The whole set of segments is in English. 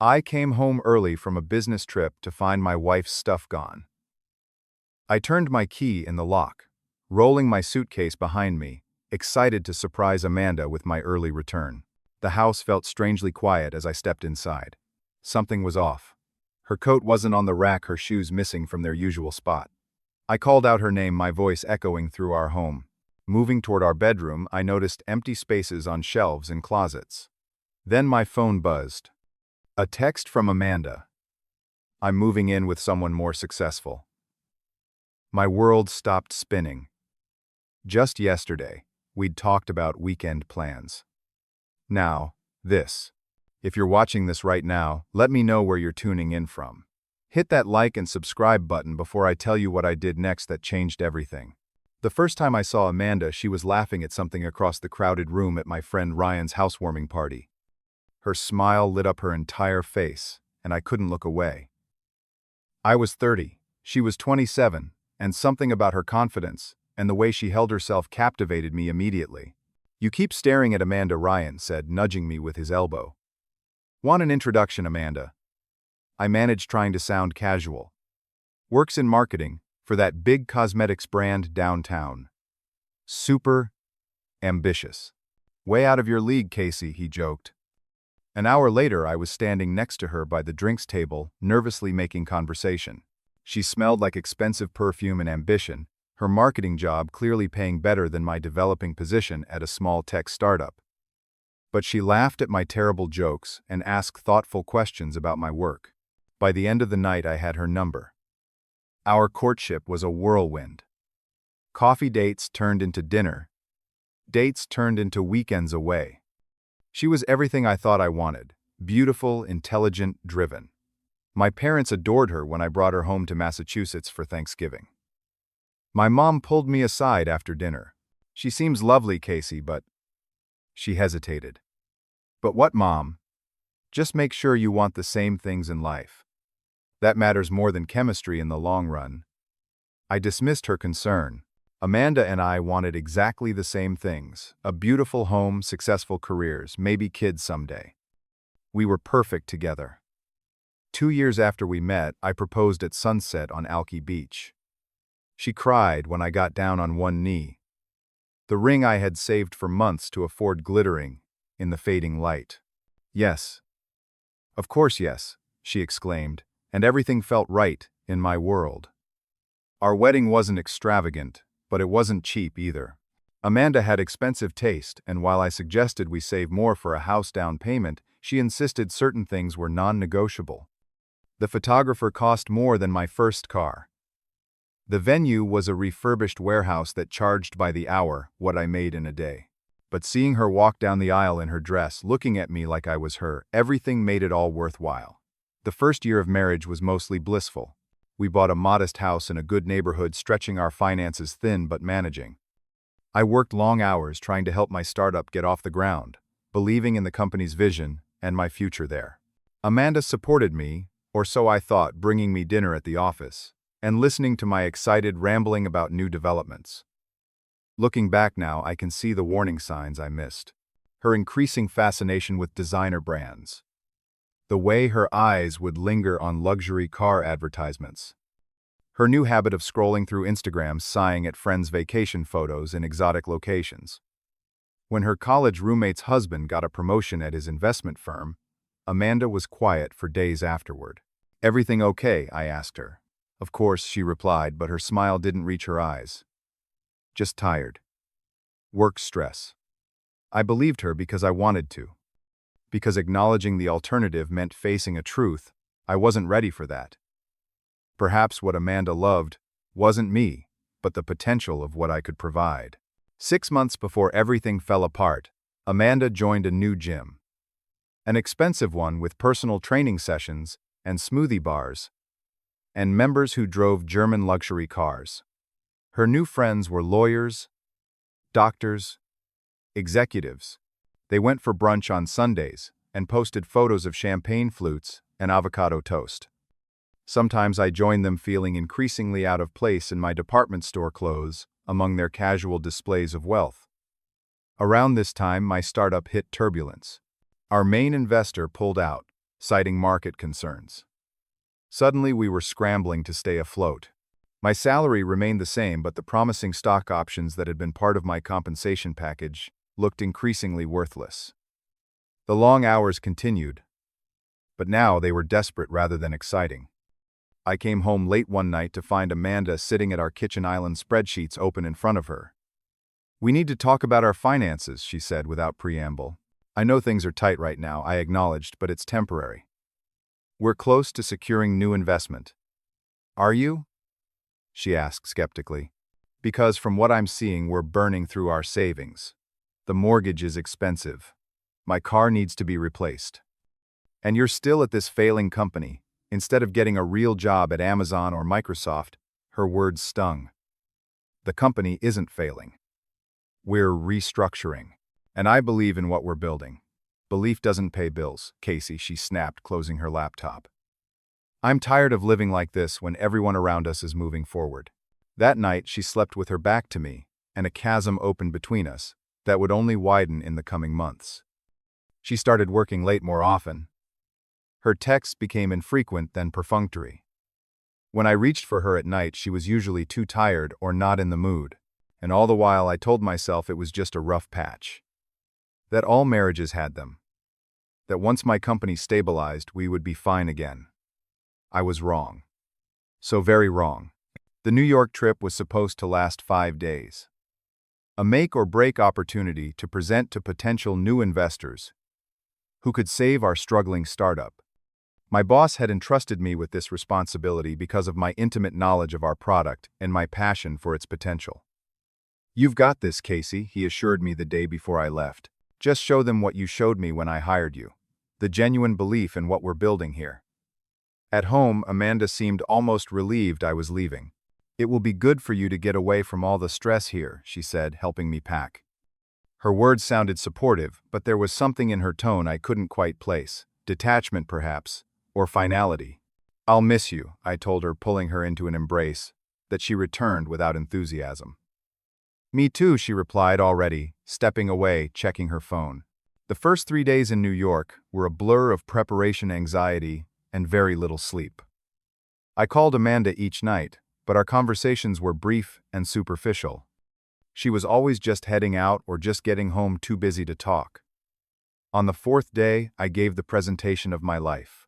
I came home early from a business trip to find my wife's stuff gone. I turned my key in the lock, rolling my suitcase behind me, excited to surprise Amanda with my early return. The house felt strangely quiet as I stepped inside. Something was off. Her coat wasn't on the rack, her shoes missing from their usual spot. I called out her name, my voice echoing through our home. Moving toward our bedroom, I noticed empty spaces on shelves and closets. Then my phone buzzed. A text from Amanda. I'm moving in with someone more successful. My world stopped spinning. Just yesterday, we'd talked about weekend plans. Now, this. If you're watching this right now, let me know where you're tuning in from. Hit that like and subscribe button before I tell you what I did next that changed everything. The first time I saw Amanda, she was laughing at something across the crowded room at my friend Ryan's housewarming party. Her smile lit up her entire face, and I couldn't look away. I was 30, she was 27, and something about her confidence and the way she held herself captivated me immediately. You keep staring at Amanda, Ryan said, nudging me with his elbow. Want an introduction, Amanda? I managed, trying to sound casual. Works in marketing for that big cosmetics brand downtown. Super ambitious. Way out of your league, Casey, he joked. An hour later, I was standing next to her by the drinks table, nervously making conversation. She smelled like expensive perfume and ambition, her marketing job clearly paying better than my developing position at a small tech startup. But she laughed at my terrible jokes and asked thoughtful questions about my work. By the end of the night, I had her number. Our courtship was a whirlwind. Coffee dates turned into dinner. Dates turned into weekends away. She was everything I thought I wanted: beautiful, intelligent, driven. My parents adored her when I brought her home to Massachusetts for Thanksgiving. My mom pulled me aside after dinner. She seems lovely, Casey, but... She hesitated. But what, Mom? Just make sure you want the same things in life. That matters more than chemistry in the long run. I dismissed her concern. Amanda and I wanted exactly the same things: a beautiful home, successful careers, maybe kids someday. We were perfect together. 2 years after we met, I proposed at sunset on Alki Beach. She cried when I got down on one knee. The ring I had saved for months to afford glittering in the fading light. Yes. Of course yes, she exclaimed, and everything felt right in my world. Our wedding wasn't extravagant, but it wasn't cheap either. Amanda had expensive taste, and while I suggested we save more for a house down payment, she insisted certain things were non-negotiable. The photographer cost more than my first car. The venue was a refurbished warehouse that charged by the hour what I made in a day. But seeing her walk down the aisle in her dress, looking at me like I was her, everything made it all worthwhile. The first year of marriage was mostly blissful. We bought a modest house in a good neighborhood, stretching our finances thin but managing. I worked long hours trying to help my startup get off the ground, believing in the company's vision and my future there. Amanda supported me, or so I thought, bringing me dinner at the office and listening to my excited rambling about new developments. Looking back now, I can see the warning signs I missed. Her increasing fascination with designer brands. The way her eyes would linger on luxury car advertisements. Her new habit of scrolling through Instagram, sighing at friends' vacation photos in exotic locations. When her college roommate's husband got a promotion at his investment firm, Amanda was quiet for days afterward. Everything okay? I asked her. Of course, she replied, but her smile didn't reach her eyes. Just tired. Work stress. I believed her because I wanted to. Because acknowledging the alternative meant facing a truth, I wasn't ready for that. Perhaps what Amanda loved wasn't me, but the potential of what I could provide. 6 months before everything fell apart, Amanda joined a new gym. An expensive one with personal training sessions and smoothie bars, and members who drove German luxury cars. Her new friends were lawyers, doctors, executives. They went for brunch on Sundays and posted photos of champagne flutes and avocado toast. Sometimes I joined them, feeling increasingly out of place in my department store clothes among their casual displays of wealth. Around this time, my startup hit turbulence. Our main investor pulled out, citing market concerns. Suddenly, we were scrambling to stay afloat. My salary remained the same, but the promising stock options that had been part of my compensation package looked increasingly worthless. The long hours continued, but now they were desperate rather than exciting. I came home late one night to find Amanda sitting at our kitchen island, spreadsheets open in front of her. "We need to talk about our finances," she said without preamble. "I know things are tight right now," I acknowledged, "but it's temporary. We're close to securing new investment." "Are you?" she asked skeptically. "Because from what I'm seeing, we're burning through our savings. The mortgage is expensive. My car needs to be replaced. And you're still at this failing company, instead of getting a real job at Amazon or Microsoft." Her words stung. "The company isn't failing. We're restructuring. And I believe in what we're building." "Belief doesn't pay bills, Casey," she snapped, closing her laptop. "I'm tired of living like this when everyone around us is moving forward." That night, she slept with her back to me, and a chasm opened between us that would only widen in the coming months. She started working late more often. Her texts became infrequent then perfunctory. When I reached for her at night, she was usually too tired or not in the mood, and all the while I told myself it was just a rough patch. That all marriages had them. That once my company stabilized, we would be fine again. I was wrong. So very wrong. The New York trip was supposed to last 5 days. A make-or-break opportunity to present to potential new investors who could save our struggling startup. My boss had entrusted me with this responsibility because of my intimate knowledge of our product and my passion for its potential. "You've got this, Casey," he assured me the day before I left. "Just show them what you showed me when I hired you. The genuine belief in what we're building here." At home, Amanda seemed almost relieved I was leaving. "It will be good for you to get away from all the stress here," she said, helping me pack. Her words sounded supportive, but there was something in her tone I couldn't quite place. Detachment, perhaps, or finality. "I'll miss you," I told her, pulling her into an embrace that she returned without enthusiasm. "Me too," she replied already, stepping away, checking her phone. The first 3 days in New York were a blur of preparation anxiety and very little sleep. I called Amanda each night, but our conversations were brief and superficial. She was always just heading out or just getting home, too busy to talk. On the 4th day, I gave the presentation of my life.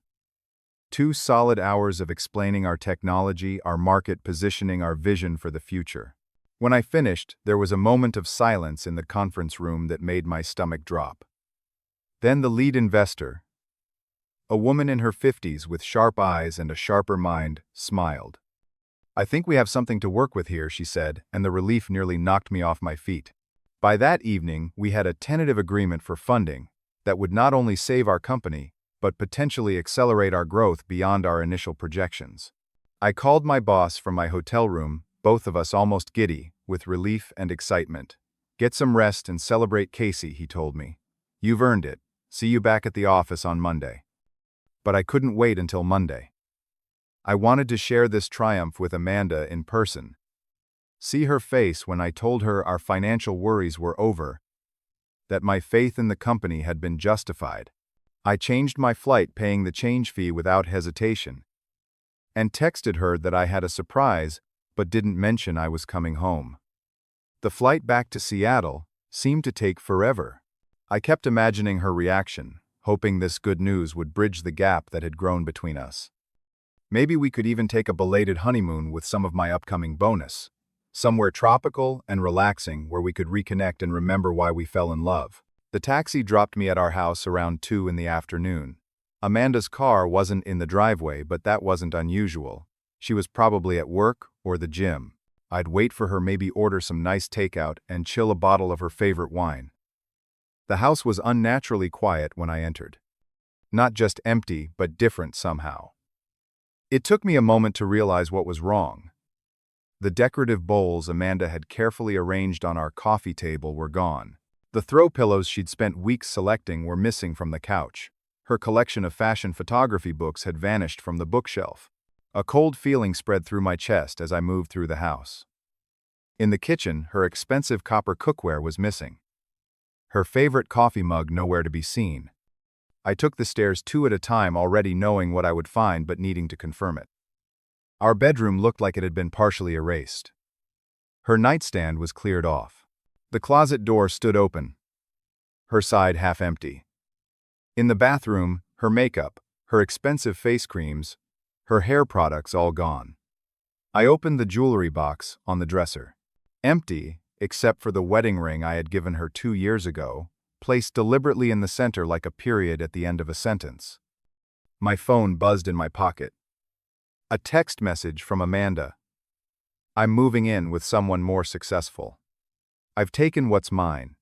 2 solid hours of explaining our technology, our market positioning, our vision for the future. When I finished, there was a moment of silence in the conference room that made my stomach drop. Then the lead investor, a woman in her 50s with sharp eyes and a sharper mind, smiled. "I think we have something to work with here," she said, and the relief nearly knocked me off my feet. By that evening, we had a tentative agreement for funding that would not only save our company, but potentially accelerate our growth beyond our initial projections. I called my boss from my hotel room, both of us almost giddy with relief and excitement. "Get some rest and celebrate, Casey," he told me. "You've earned it. See you back at the office on Monday." But I couldn't wait until Monday. I wanted to share this triumph with Amanda in person. See her face when I told her our financial worries were over, that my faith in the company had been justified. I changed my flight, paying the change fee without hesitation, and texted her that I had a surprise but didn't mention I was coming home. The flight back to Seattle seemed to take forever. I kept imagining her reaction, hoping this good news would bridge the gap that had grown between us. Maybe we could even take a belated honeymoon with some of my upcoming bonus. Somewhere tropical and relaxing where we could reconnect and remember why we fell in love. The taxi dropped me at our house around 2 in the afternoon. Amanda's car wasn't in the driveway, but that wasn't unusual. She was probably at work or the gym. I'd wait for her, maybe order some nice takeout and chill a bottle of her favorite wine. The house was unnaturally quiet when I entered. Not just empty, but different somehow. It took me a moment to realize what was wrong. The decorative bowls Amanda had carefully arranged on our coffee table were gone. The throw pillows she'd spent weeks selecting were missing from the couch. Her collection of fashion photography books had vanished from the bookshelf. A cold feeling spread through my chest as I moved through the house. In the kitchen, her expensive copper cookware was missing. Her favorite coffee mug nowhere to be seen. I took the stairs 2 at a time, already knowing what I would find but needing to confirm it. Our bedroom looked like it had been partially erased. Her nightstand was cleared off. The closet door stood open, her side half empty. In the bathroom, her makeup, her expensive face creams, her hair products all gone. I opened the jewelry box on the dresser. Empty, except for the wedding ring I had given her 2 years ago, placed deliberately in the center like a period at the end of a sentence. My phone buzzed in my pocket. A text message from Amanda. I'm moving in with someone more successful. I've taken what's mine.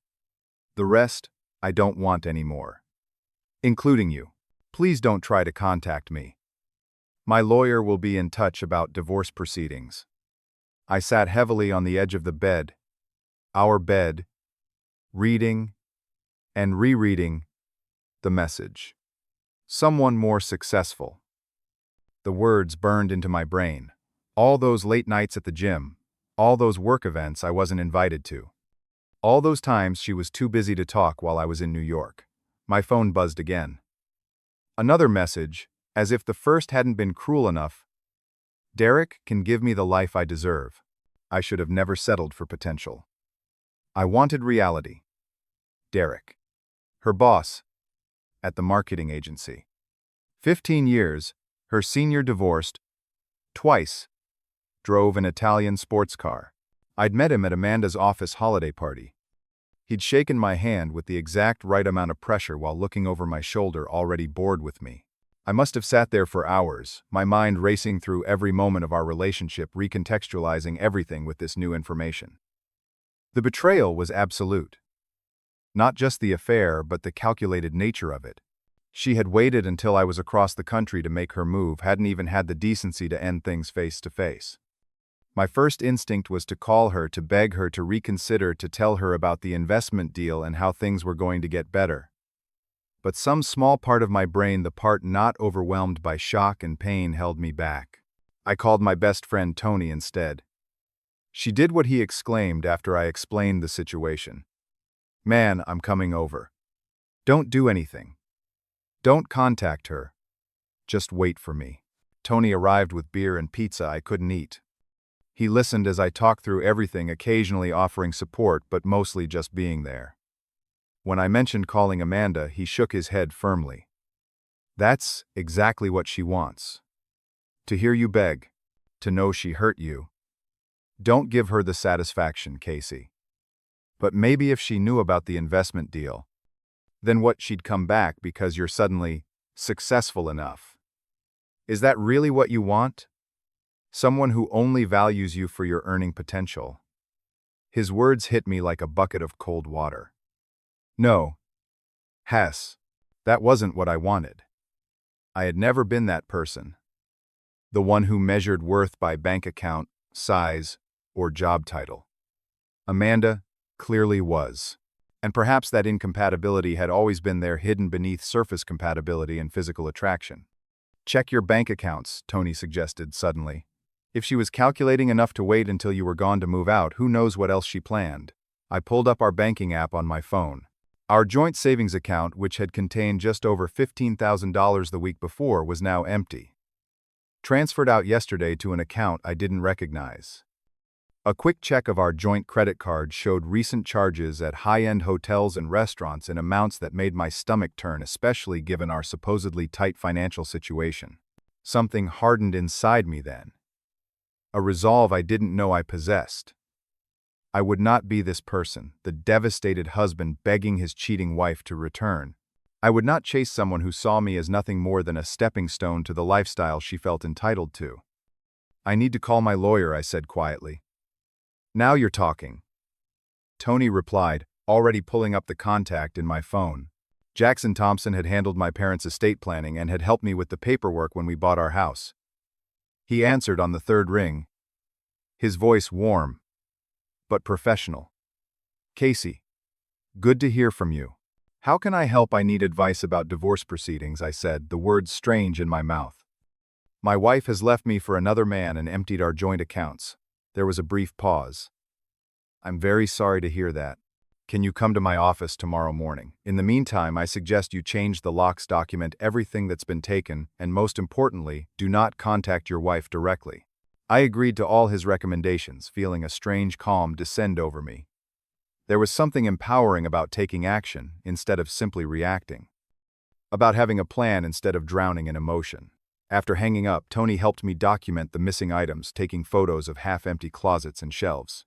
The rest, I don't want anymore. Including you. Please don't try to contact me. My lawyer will be in touch about divorce proceedings. I sat heavily on the edge of the bed, our bed, reading and rereading the message. Someone more successful. The words burned into my brain. All those late nights at the gym, all those work events I wasn't invited to. All those times she was too busy to talk while I was in New York. My phone buzzed again. Another message, as if the first hadn't been cruel enough. Derek can give me the life I deserve. I should have never settled for potential. I wanted reality. Derek. Her boss. At the marketing agency. 15 years, her senior divorced. Twice. Drove an Italian sports car. I'd met him at Amanda's office holiday party. He'd shaken my hand with the exact right amount of pressure while looking over my shoulder, already bored with me. I must have sat there for hours, my mind racing through every moment of our relationship, recontextualizing everything with this new information. The betrayal was absolute. Not just the affair, but the calculated nature of it. She had waited until I was across the country to make her move, hadn't even had the decency to end things face to face. My first instinct was to call her, to beg her to reconsider, to tell her about the investment deal and how things were going to get better. But some small part of my brain, the part not overwhelmed by shock and pain, held me back. I called my best friend Tony instead. She did what he exclaimed after I explained the situation. Man, I'm coming over. Don't do anything. Don't contact her. Just wait for me. Tony arrived with beer and pizza I couldn't eat. He listened as I talked through everything, occasionally offering support, but mostly just being there. When I mentioned calling Amanda, he shook his head firmly. That's exactly what she wants. To hear you beg. To know she hurt you. Don't give her the satisfaction, Casey. But maybe if she knew about the investment deal, then what, she'd come back because you're suddenly successful enough. Is that really what you want? Someone who only values you for your earning potential. His words hit me like a bucket of cold water. No. Hess. That wasn't what I wanted. I had never been that person. The one who measured worth by bank account, size, or job title. Amanda clearly was. And perhaps that incompatibility had always been there, hidden beneath surface compatibility and physical attraction. Check your bank accounts, Tony suggested suddenly. If she was calculating enough to wait until you were gone to move out, who knows what else she planned? I pulled up our banking app on my phone. Our joint savings account, which had contained just over $15,000 the week before, was now empty. Transferred out yesterday to an account I didn't recognize. A quick check of our joint credit card showed recent charges at high-end hotels and restaurants in amounts that made my stomach turn, especially given our supposedly tight financial situation. Something hardened inside me then. A resolve I didn't know I possessed. I would not be this person, the devastated husband begging his cheating wife to return. I would not chase someone who saw me as nothing more than a stepping stone to the lifestyle she felt entitled to. I need to call my lawyer, I said quietly. Now you're talking. Tony replied, already pulling up the contact in my phone. Jackson Thompson had handled my parents' estate planning and had helped me with the paperwork when we bought our house. He answered on the third ring. His voice warm, but professional. Casey, good to hear from you. How can I help? I need advice about divorce proceedings, I said, the words strange in my mouth. My wife has left me for another man and emptied our joint accounts. There was a brief pause. I'm very sorry to hear that. Can you come to my office tomorrow morning? In the meantime, I suggest you change the locks, document everything that's been taken, and most importantly, do not contact your wife directly. I agreed to all his recommendations, feeling a strange calm descend over me. There was something empowering about taking action instead of simply reacting. About having a plan instead of drowning in emotion. After hanging up, Tony helped me document the missing items, taking photos of half-empty closets and shelves.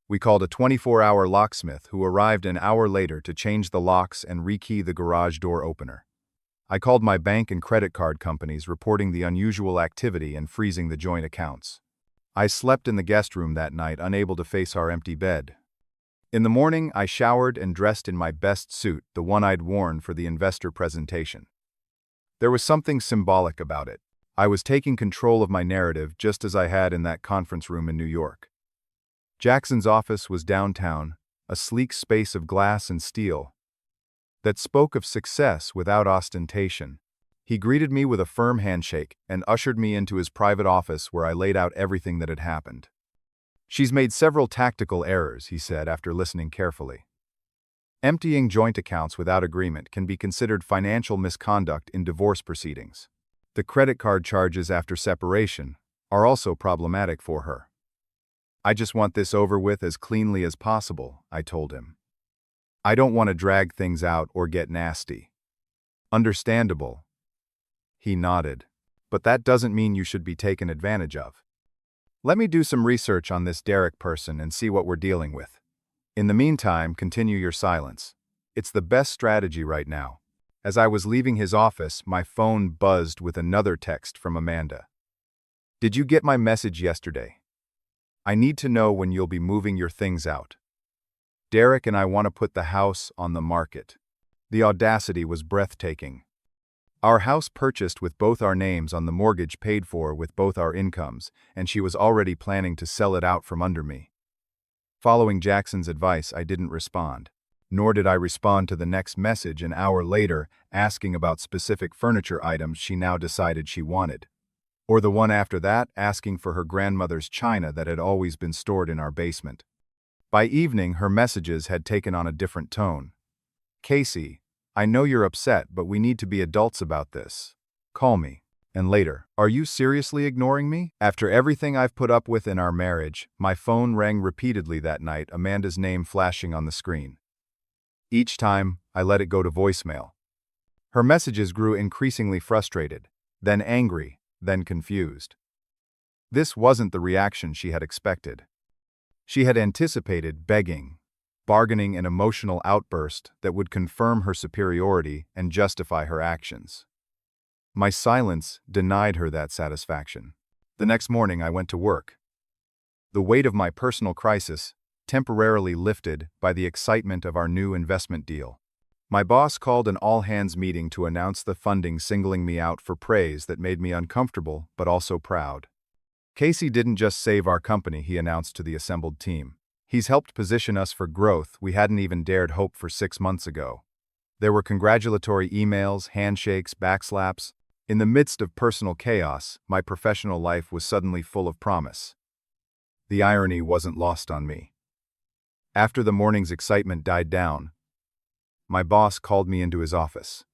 We called a 24-hour locksmith who arrived an hour later to change the locks and rekey the garage door opener. I called my bank and credit card companies, reporting the unusual activity and freezing the joint accounts. I slept in the guest room that night, unable to face our empty bed. In the morning, I showered and dressed in my best suit, the one I'd worn for the investor presentation. There was something symbolic about it. I was taking control of my narrative just as I had in that conference room in New York. Jackson's office was downtown, a sleek space of glass and steel that spoke of success without ostentation. He greeted me with a firm handshake and ushered me into his private office where I laid out everything that had happened. "She's made several tactical errors," he said after listening carefully. Emptying joint accounts without agreement can be considered financial misconduct in divorce proceedings. The credit card charges after separation are also problematic for her. "I just want this over with as cleanly as possible," I told him. "I don't want to drag things out or get nasty." "Understandable." He nodded. "But that doesn't mean you should be taken advantage of. Let me do some research on this Derek person and see what we're dealing with. In the meantime, continue your silence. It's the best strategy right now." As I was leaving his office, my phone buzzed with another text from Amanda. "Did you get my message yesterday? I need to know when you'll be moving your things out. Derek and I want to put the house on the market." The audacity was breathtaking. Our house purchased with both our names on the mortgage paid for with both our incomes, and she was already planning to sell it out from under me. Following Jackson's advice, I didn't respond. Nor did I respond to the next message an hour later asking about specific furniture items she now decided she wanted. Or the one after that asking for her grandmother's china that had always been stored in our basement. By evening, her messages had taken on a different tone. "Casey, I know you're upset, but we need to be adults about this. Call me." And later, "Are you seriously ignoring me?" After everything I've put up with in our marriage, my phone rang repeatedly that night, Amanda's name flashing on the screen. Each time, I let it go to voicemail. Her messages grew increasingly frustrated, then angry, then confused. This wasn't the reaction she had expected. She had anticipated begging, bargaining, an emotional outburst that would confirm her superiority and justify her actions. My silence denied her that satisfaction. The next morning, I went to work. The weight of my personal crisis temporarily lifted by the excitement of our new investment deal. My boss called an all-hands meeting to announce the funding, singling me out for praise that made me uncomfortable but also proud. "Casey didn't just save our company," he announced to the assembled team. "He's helped position us for growth we hadn't even dared hope for 6 months ago." There were congratulatory emails, handshakes, backslaps. In the midst of personal chaos, my professional life was suddenly full of promise. The irony wasn't lost on me. After the morning's excitement died down, my boss called me into his office.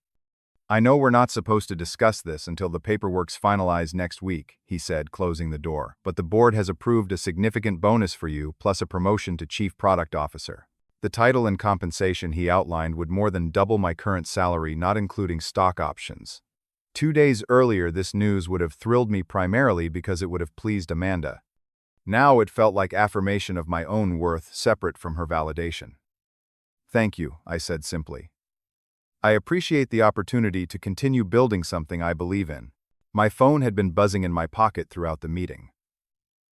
"I know we're not supposed to discuss this until the paperwork's finalized next week," he said, closing the door, "but the board has approved a significant bonus for you, plus a promotion to Chief Product Officer." The title and compensation he outlined would more than double my current salary, not including stock options. 2 days earlier, this news would have thrilled me primarily because it would have pleased Amanda. Now it felt like affirmation of my own worth, separate from her validation. "Thank you," I said simply. "I appreciate the opportunity to continue building something I believe in." My phone had been buzzing in my pocket throughout the meeting.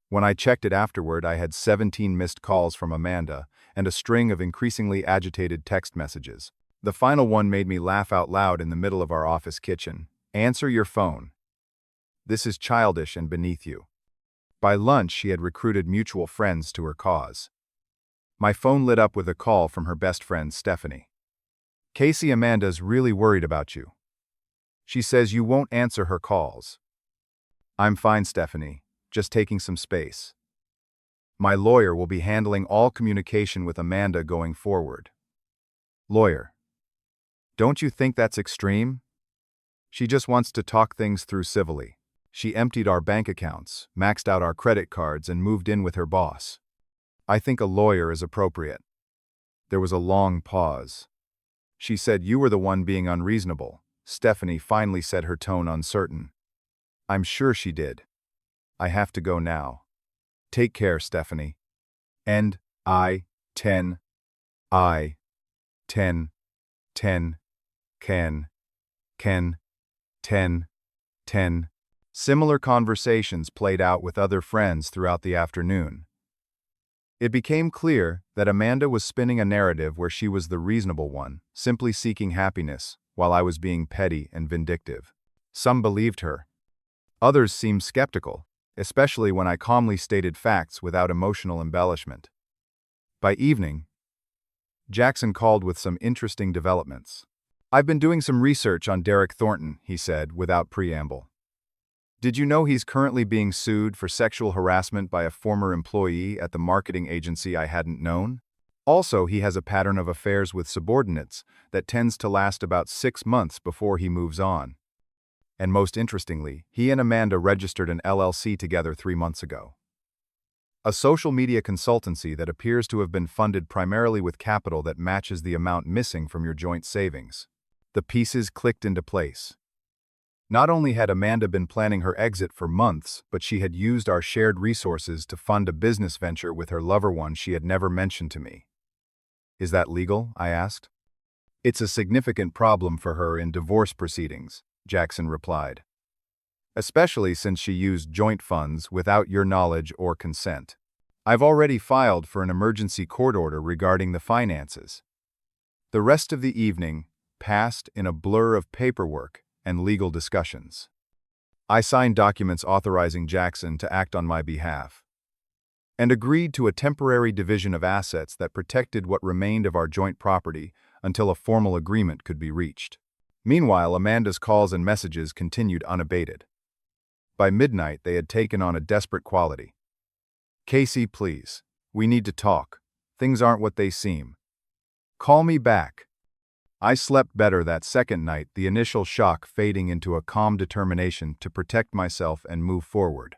When I checked it afterward, I had 17 missed calls from Amanda and a string of increasingly agitated text messages. The final one made me laugh out loud in the middle of our office kitchen. "Answer your phone. This is childish and beneath you." By lunch, she had recruited mutual friends to her cause. My phone lit up with a call from her best friend, Stephanie. "Casey, Amanda's really worried about you. She says you won't answer her calls." "I'm fine, Stephanie, just taking some space. My lawyer will be handling all communication with Amanda going forward." Lawyer. Don't you think that's extreme? She just wants to talk things through civilly. She emptied our bank accounts, maxed out our credit cards, and moved in with her boss. I think a lawyer is appropriate. There was a long pause. She said you were the one being unreasonable. Stephanie finally said, her tone uncertain. I'm sure she did. I have to go now. Take care, Stephanie. And I, 10, 10, can, 10. Similar conversations played out with other friends throughout the afternoon. It became clear that Amanda was spinning a narrative where she was the reasonable one, simply seeking happiness, while I was being petty and vindictive. Some believed her. Others seemed skeptical, especially when I calmly stated facts without emotional embellishment. By evening, Jackson called with some interesting developments. I've been doing some research on Derek Thornton, he said, without preamble. Did you know he's currently being sued for sexual harassment by a former employee at the marketing agency I hadn't known? Also, he has a pattern of affairs with subordinates that tends to last about 6 months before he moves on. And most interestingly, he and Amanda registered an LLC together 3 months ago. A social media consultancy that appears to have been funded primarily with capital that matches the amount missing from your joint savings. The pieces clicked into place. Not only had Amanda been planning her exit for months, but she had used our shared resources to fund a business venture with her lover, one she had never mentioned to me. Is that legal? I asked. It's a significant problem for her in divorce proceedings, Jackson replied. Especially since she used joint funds without your knowledge or consent. I've already filed for an emergency court order regarding the finances. The rest of the evening passed in a blur of paperwork and legal discussions. I signed documents authorizing Jackson to act on my behalf, and agreed to a temporary division of assets that protected what remained of our joint property until a formal agreement could be reached. Meanwhile, Amanda's calls and messages continued unabated. By midnight, they had taken on a desperate quality. Casey, please. We need to talk. Things aren't what they seem. Call me back. I slept better that second night, the initial shock fading into a calm determination to protect myself and move forward.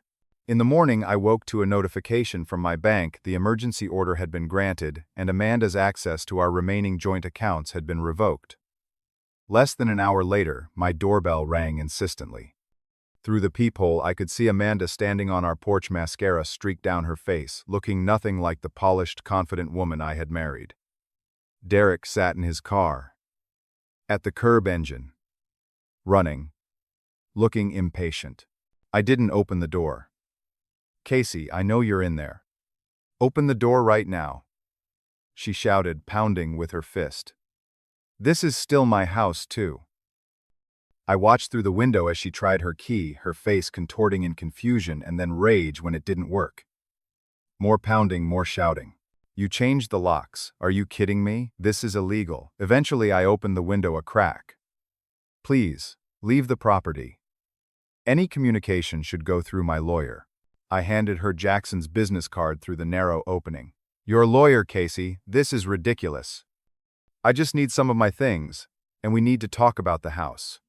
In the morning, I woke to a notification from my bank. The emergency order had been granted, and Amanda's access to our remaining joint accounts had been revoked. Less than an hour later, my doorbell rang insistently. Through the peephole, I could see Amanda standing on our porch, mascara streaked down her face, looking nothing like the polished, confident woman I had married. Derek sat in his car, at the curb, engine running, looking impatient. I didn't open the door. Casey, I know you're in there. Open the door right now, she shouted, pounding with her fist. This is still my house, too. I watched through the window as she tried her key, her face contorting in confusion and then rage when it didn't work. More pounding, more shouting. You changed the locks. Are you kidding me? This is illegal. Eventually, I opened the window a crack. Please, leave the property. Any communication should go through my lawyer. I handed her Jackson's business card through the narrow opening. Your lawyer, Casey. This is ridiculous. I just need some of my things, and we need to talk about the house.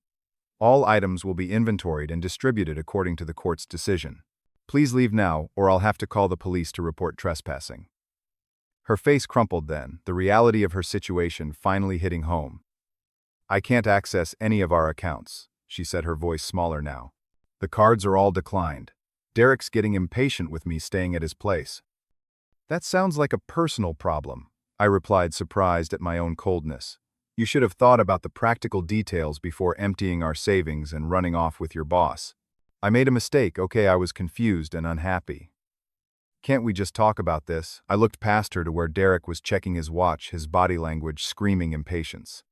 All items will be inventoried and distributed according to the court's decision. Please leave now, or I'll have to call the police to report trespassing. Her face crumpled then, the reality of her situation finally hitting home. I can't access any of our accounts, she said, her voice smaller now. The cards are all declined. Derek's getting impatient with me staying at his place. That sounds like a personal problem, I replied, surprised at my own coldness. You should have thought about the practical details before emptying our savings and running off with your boss. I made a mistake, okay, I was confused and unhappy. Can't we just talk about this? I looked past her to where Derek was checking his watch, his body language screaming impatience.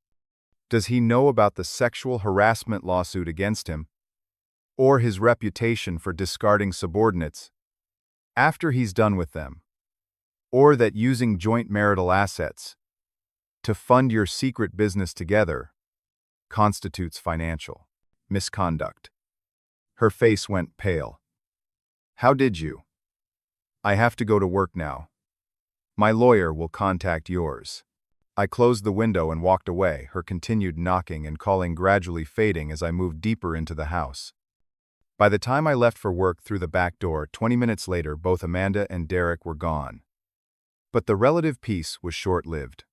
Does he know about the sexual harassment lawsuit against him? Or his reputation for discarding subordinates after he's done with them? Or that using joint marital assets to fund your secret business together constitutes financial misconduct? Her face went pale. How did you? I have to go to work now. My lawyer will contact yours. I closed the window and walked away, her continued knocking and calling gradually fading as I moved deeper into the house. By the time I left for work through the back door, 20 minutes later, both Amanda and Derek were gone. But the relative peace was short-lived.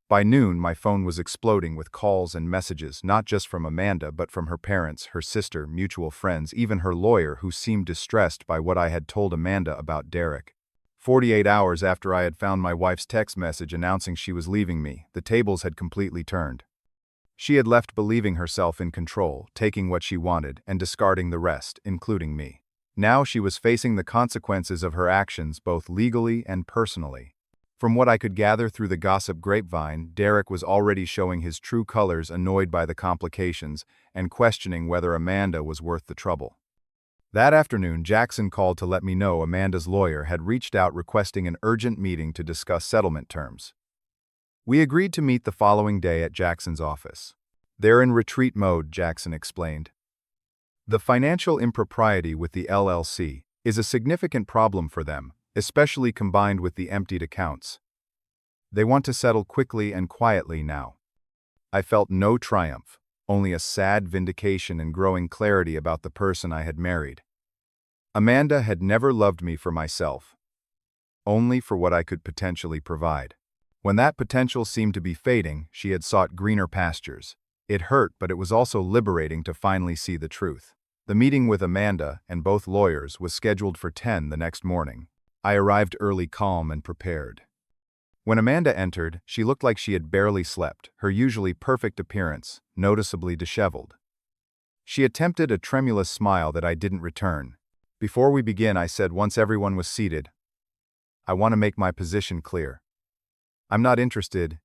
By noon, my phone was exploding with calls and messages, not just from Amanda but from her parents, her sister, mutual friends, even her lawyer, who seemed distressed by what I had told Amanda about Derek. 48 hours after I had found my wife's text message announcing she was leaving me, the tables had completely turned. She had left believing herself in control, taking what she wanted, and discarding the rest, including me. Now she was facing the consequences of her actions both legally and personally. From what I could gather through the gossip grapevine, Derek was already showing his true colors, annoyed by the complications and questioning whether Amanda was worth the trouble. That afternoon, Jackson called to let me know Amanda's lawyer had reached out requesting an urgent meeting to discuss settlement terms. We agreed to meet the following day at Jackson's office. "They're in retreat mode," Jackson explained. "The financial impropriety with the LLC is a significant problem for them, especially combined with the emptied accounts. They want to settle quickly and quietly now." I felt no triumph, only a sad vindication and growing clarity about the person I had married. Amanda had never loved me for myself, only for what I could potentially provide. When that potential seemed to be fading, she had sought greener pastures. It hurt, but it was also liberating to finally see the truth. The meeting with Amanda and both lawyers was scheduled for 10 the next morning. I arrived early, calm and prepared. When Amanda entered, she looked like she had barely slept, her usually perfect appearance noticeably disheveled. She attempted a tremulous smile that I didn't return. "Before we begin," I said once everyone was seated, "I want to make my position clear. I'm not interested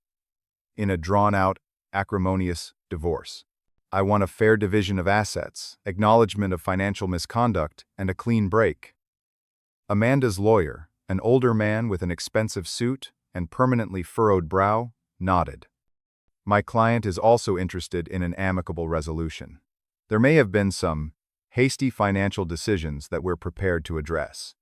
in a drawn-out, acrimonious divorce. I want a fair division of assets, acknowledgement of financial misconduct, and a clean break." Amanda's lawyer, an older man with an expensive suit and permanently furrowed brow, nodded. "My client is also interested in an amicable resolution. There may have been some hasty financial decisions that we're prepared to address."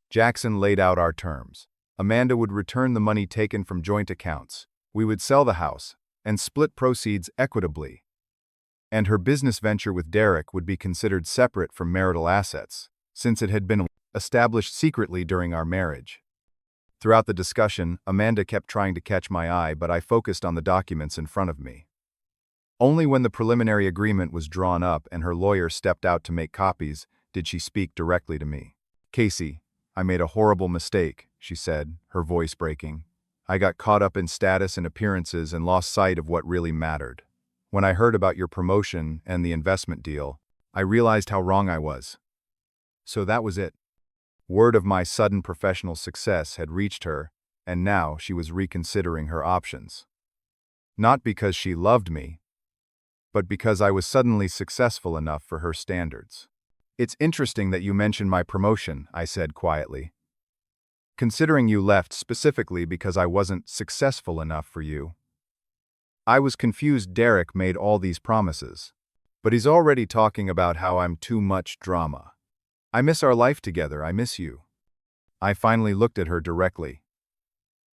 Jackson laid out our terms. Amanda would return the money taken from joint accounts. We would sell the house and split proceeds equitably. And her business venture with Derek would be considered separate from marital assets, since it had been established secretly during our marriage. Throughout the discussion, Amanda kept trying to catch my eye, but I focused on the documents in front of me. Only when the preliminary agreement was drawn up and her lawyer stepped out to make copies did she speak directly to me. "Casey, I made a horrible mistake," she said, her voice breaking. "I got caught up in status and appearances and lost sight of what really mattered. When I heard about your promotion and the investment deal, I realized how wrong I was. So that was it." Word of my sudden professional success had reached her, and now she was reconsidering her options. Not because she loved me, but because I was suddenly successful enough for her standards. "It's interesting that you mention my promotion," I said quietly. "Considering you left specifically because I wasn't successful enough for you." I was confused. Derek made all these promises, but he's already talking about how I'm too much drama. "I miss our life together. I miss you." I finally looked at her directly.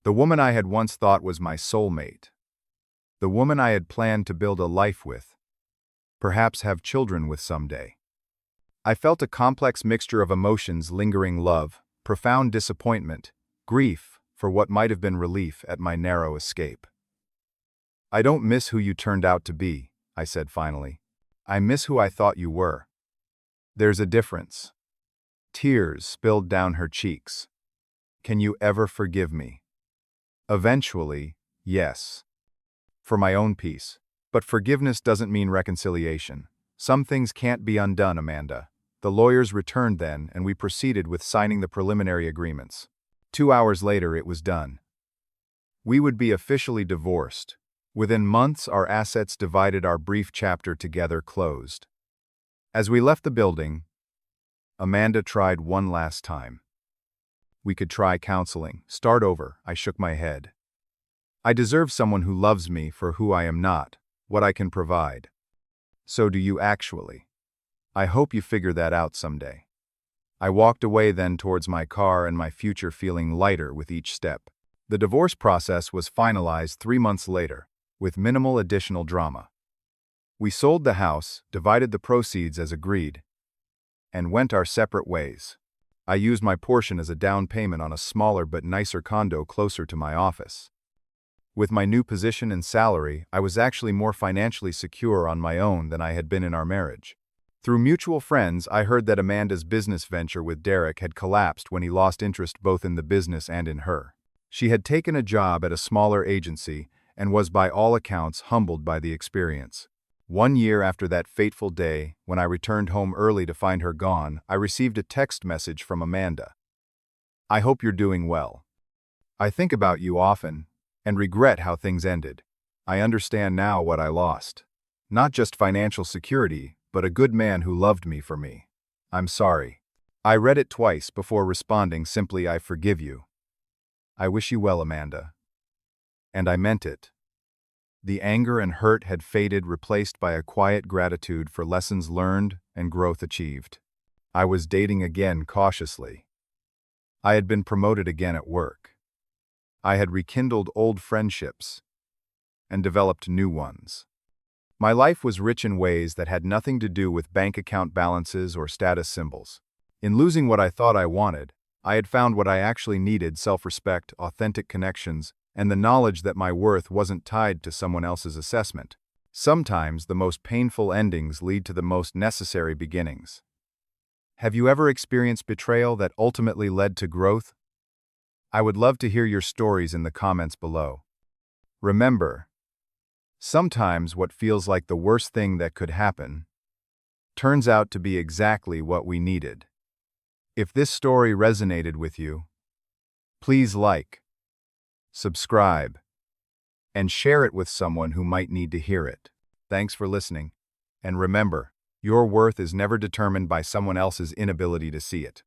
The woman I had once thought was my soulmate. The woman I had planned to build a life with, perhaps have children with someday. I felt a complex mixture of emotions: lingering love, profound disappointment, grief for what might have been relief at my narrow escape. "I don't miss who you turned out to be," I said finally. "I miss who I thought you were." "There's a difference." Tears spilled down her cheeks. "Can you ever forgive me?" "Eventually, yes. For my own peace. But forgiveness doesn't mean reconciliation. Some things can't be undone, Amanda." The lawyers returned then, and we proceeded with signing the preliminary agreements. 2 hours later, it was done. We would be officially divorced. Within months, our assets divided, our brief chapter together closed. As we left the building, Amanda tried one last time. "We could try counseling. Start over." I shook my head. "I deserve someone who loves me for who I am, not what I can provide." "So do you actually. I hope you figure that out someday." I walked away then towards my car and my future, feeling lighter with each step. The divorce process was finalized 3 months later, with minimal additional drama. We sold the house, divided the proceeds as agreed, and went our separate ways. I used my portion as a down payment on a smaller but nicer condo closer to my office. With my new position and salary, I was actually more financially secure on my own than I had been in our marriage. Through mutual friends, I heard that Amanda's business venture with Derek had collapsed when he lost interest both in the business and in her. She had taken a job at a smaller agency and was by all accounts humbled by the experience. 1 year after that fateful day, when I returned home early to find her gone, I received a text message from Amanda. "I hope you're doing well. I think about you often and regret how things ended. I understand now what I lost. Not just financial security, but a good man who loved me for me. I'm sorry." I read it twice before responding simply, "I forgive you. I wish you well, Amanda." And I meant it. The anger and hurt had faded, replaced by a quiet gratitude for lessons learned and growth achieved. I was dating again cautiously. I had been promoted again at work. I had rekindled old friendships and developed new ones. My life was rich in ways that had nothing to do with bank account balances or status symbols. In losing what I thought I wanted, I had found what I actually needed: self-respect, authentic connections, and the knowledge that my worth wasn't tied to someone else's assessment. Sometimes the most painful endings lead to the most necessary beginnings. Have you ever experienced betrayal that ultimately led to growth? I would love to hear your stories in the comments below. Remember, sometimes what feels like the worst thing that could happen turns out to be exactly what we needed. If this story resonated with you, please like, subscribe, and share it with someone who might need to hear it. Thanks for listening, and remember, your worth is never determined by someone else's inability to see it.